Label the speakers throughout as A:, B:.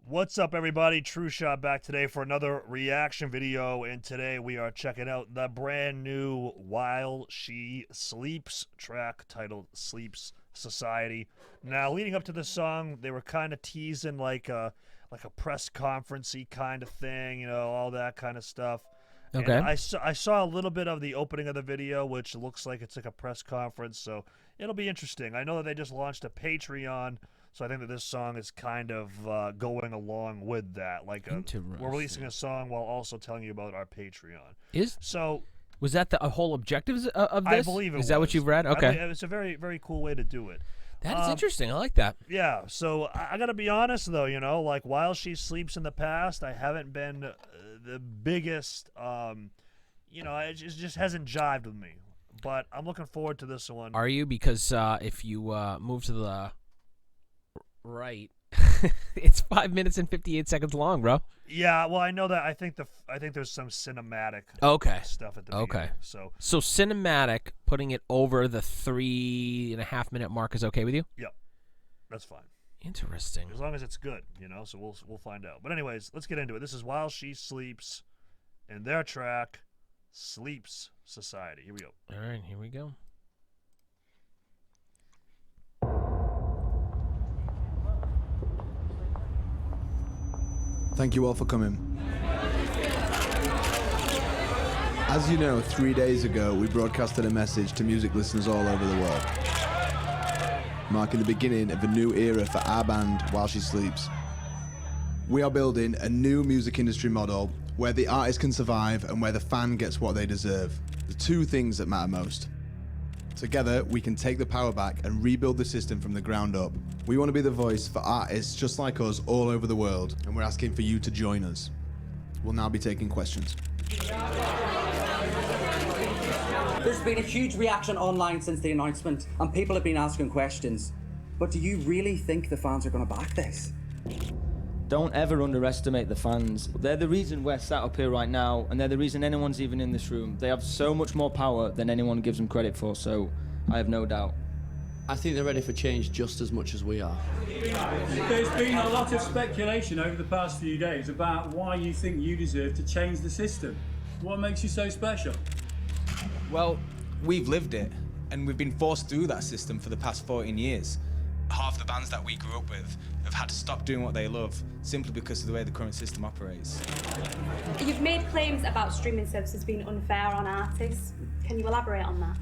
A: What's up, everybody? TrueShot back today for another reaction video, and today we are checking out the brand new While She Sleeps track titled Sleeps Society. Now, leading up to this song, they were kind of teasing like a press conference-y kind of thing, you know, all that kind of stuff.
B: Okay.
A: And I saw a little bit of the opening of the video, which looks like it's like a press conference, so it'll be interesting. I know that they just launched a Patreon, so I think that this song is kind of going along with that. Like we're releasing a song while also telling you about our Patreon. Was
B: that the whole objectives of this?
A: I believe it was.
B: Is that what you've read? Okay.
A: It's a very, very cool way to do it.
B: That is interesting. I like that.
A: Yeah. So I got to be honest, though, you know, like While She Sleeps in the past, I haven't been the biggest, you know, it just hasn't jived with me. But I'm looking forward to this one.
B: Are you? Because if you move to the right, it's 5 minutes and 58 seconds long, bro.
A: Yeah, well, I know that. I think there's some cinematic stuff at the beginning. So
B: cinematic, putting it over the 3.5 minute mark is okay with you?
A: Yep, that's fine.
B: Interesting.
A: As long as it's good, you know. So we'll find out. But anyways, let's get into it. This is While She Sleeps, and their track, Sleeps Society. Here we go.
B: All right, here we go.
C: Thank you all for coming. As you know, 3 days ago, we broadcasted a message to music listeners all over the world, marking the beginning of a new era for our band, While She Sleeps. We are building a new music industry model where the artist can survive and where the fan gets what they deserve. The two things that matter most. Together, we can take the power back and rebuild the system from the ground up. We want to be the voice for artists just like us all over the world, and we're asking for you to join us. We'll now be taking questions.
D: There's been a huge reaction online since the announcement, and people have been asking questions. But do you really think the fans are going to back this?
E: Don't ever underestimate the fans. They're the reason we're sat up here right now, and they're the reason anyone's even in this room. They have so much more power than anyone gives them credit for, so I have no doubt.
F: I think they're ready for change just as much as we are.
G: There's been a lot of speculation over the past few days about why you think you deserve to change the system. What makes you so special?
H: Well, we've lived it, and we've been forced through that system for the past 14 years. Half the bands that we grew up with have had to stop doing what they love simply because of the way the current system operates.
I: You've made claims about streaming services being unfair on artists. Can you elaborate on that?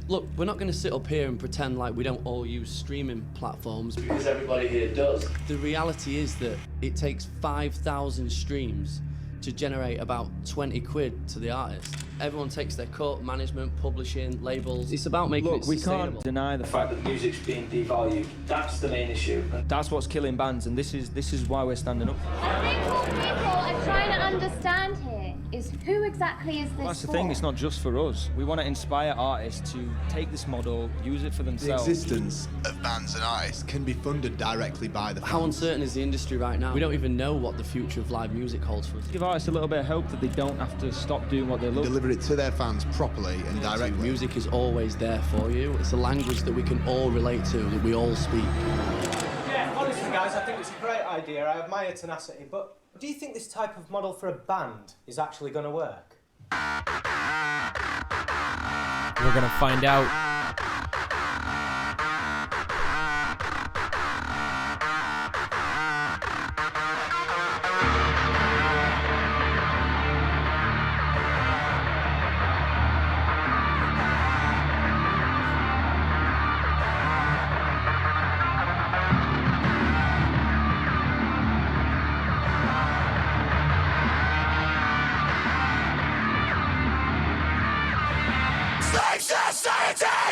F: Look, we're not going to sit up here and pretend like we don't all use streaming platforms because everybody here does. The reality is that it takes 5,000 streams to generate about 20 quid to the artist. Everyone takes their cut, management, publishing, labels. It's about making it sustainable.
E: We can't deny the fact that music's being devalued. That's the main issue. That's what's killing bands, and this is why we're standing up.
I: I think what people are trying to understand here is who exactly is this
E: That's the thing, it's not just for us. We want to inspire artists to take this model, use it for themselves.
C: The existence of bands and artists can be funded directly by the fans.
F: How uncertain is the industry right now? We don't even know what the future of live music holds for us.
E: Give artists a little bit of hope that they don't have to stop doing what they love.
C: Deliver it to their fans properly and directly.
F: Music is always there for you. It's a language that we can all relate to, that we all speak.
J: Yeah, honestly guys, I think it's a great idea. I admire tenacity, but do you think this type of model for a band is actually going to work?
B: We're going to find out.
K: Society!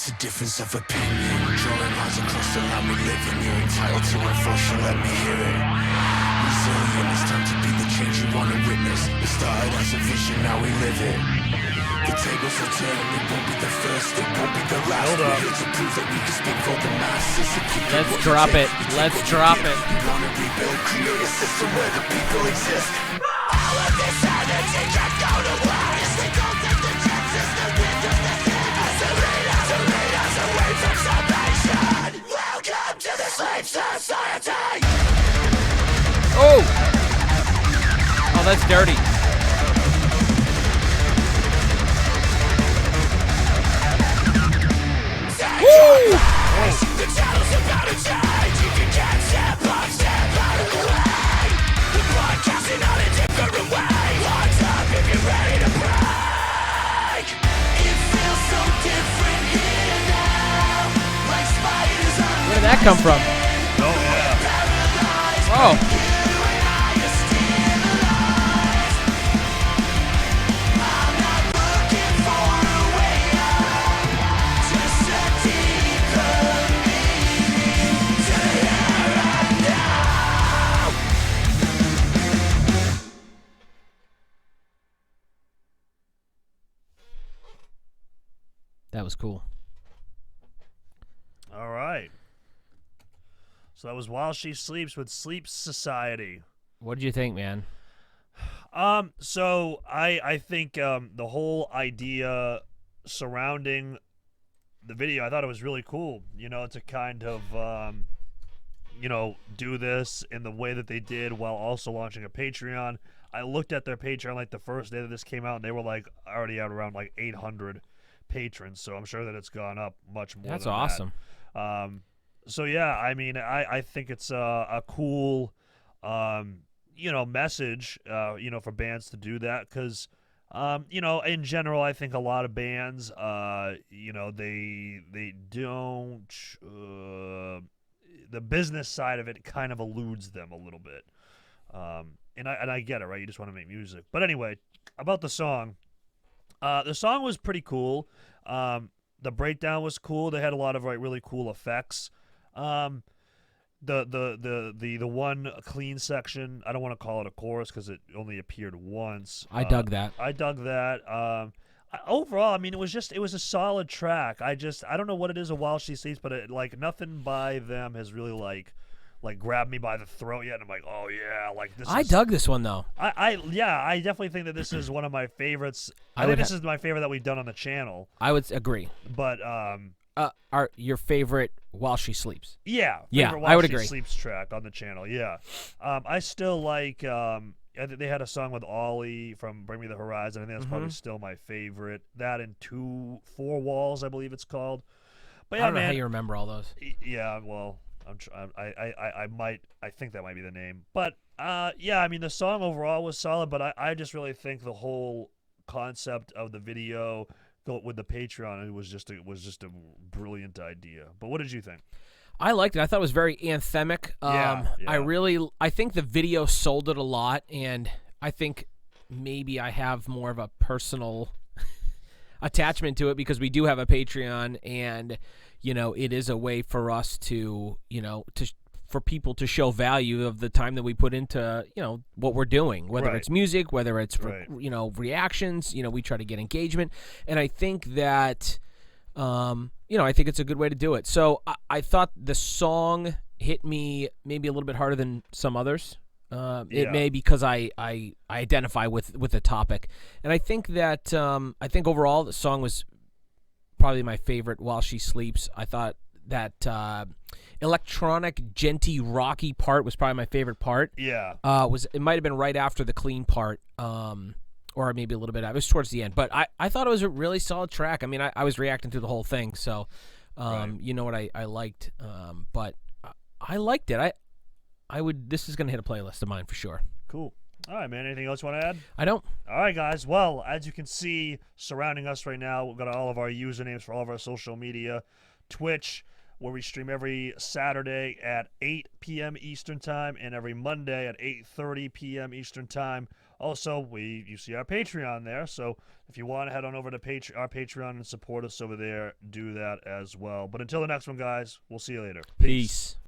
K: It's a difference of opinion. Drawing lines across the land we live in. You're entitled to unfortunately let me hear it. Resilient, it's time to be the change you want to witness. It started as a vision, now we live it. The tables will turn, it won't be the first, it won't be the last. We're here to prove that we can speak for the masses.
B: Let's drop it. Let's drop it.
K: We want to rebuild, create a system where the people exist. All of this energy can go to waste. We don't take the chances that we're just the same. As a leaders away from salvation. Welcome to the slave society.
B: Oh! Oh, that's dirty. Woo!
K: The channel's about to change. You can get step by step out of the way. We're broadcasting on a different way. Hands up if you're ready to break. It feels so different here now. Like spiders on
B: Where did that come from?
A: Oh, yeah.
B: Oh. That was cool.
A: All right. So that was While She Sleeps with Sleep Society.
B: What did you think, man?
A: So I think the whole idea surrounding the video, I thought it was really cool, you know, to kind of, you know, do this in the way that they did while also launching a Patreon. I looked at their Patreon like the first day that this came out, and they were like already at around like 800 patrons, so I'm sure that it's gone up much more.
B: That's
A: than
B: awesome.
A: That. So yeah, I mean, I think it's a cool, you know, message, you know, for bands to do that, because, you know, in general, I think a lot of bands, you know, they don't, the business side of it kind of eludes them a little bit, and I get it, right? You just want to make music, but anyway, about the song. The song was pretty cool. The breakdown was cool. They had a lot of really cool effects. The one clean section, I don't want to call it a chorus because it only appeared once.
B: I dug that.
A: I dug that. Overall, I mean, it was a solid track. I don't know what it is of While She Sleeps, but like nothing by them has really like grabbed me by the throat yet, and I'm like, oh yeah, like this.
B: I dug this one though.
A: I definitely think that this is one of my favorites. I think this is my favorite that we've done on the channel.
B: I would agree.
A: But
B: your favorite While She Sleeps?
A: Yeah,
B: I would agree.
A: She Sleeps track on the channel. Yeah, I still like. I think they had a song with Ollie from Bring Me the Horizon. I think that's probably still my favorite. That and 4 Walls, I believe it's called. But yeah,
B: I don't know
A: man,
B: how you remember all those.
A: Yeah, well. I think that might be the name, but yeah, I mean the song overall was solid, but I just really think the whole concept of the video with the Patreon was just a brilliant idea. But what did you think?
B: I liked it. I thought it was very anthemic.
A: Yeah.
B: I think the video sold it a lot, and I think maybe I have more of a personal attachment to it because we do have a Patreon, and you know, it is a way for us to, you know, for people to show value of the time that we put into, you know, what we're doing, whether it's music, whether it's, you know, reactions, you know, we try to get engagement. And I think that, you know, I think it's a good way to do it. So I thought the song hit me maybe a little bit harder than some others. It may because I identify with the topic. And I think that, I think overall the song was probably my favorite While She Sleeps. I thought that electronic, genty, rocky part was probably my favorite part.
A: Yeah.
B: It might have been right after the clean part, or maybe a little bit. It was towards the end. But I thought it was a really solid track. I mean, I was reacting to the whole thing, so you know what I liked. But I liked it. This is going to hit a playlist of mine for sure.
A: Cool. All right, man. Anything else you want to add?
B: I don't.
A: All right, guys. Well, as you can see, surrounding us right now, we've got all of our usernames for all of our social media. Twitch, where we stream every Saturday at 8 p.m. Eastern Time and every Monday at 8:30 p.m. Eastern Time. Also, you see our Patreon there, so if you want to head on over to our Patreon and support us over there, do that as well. But until the next one, guys, we'll see you later.
B: Peace.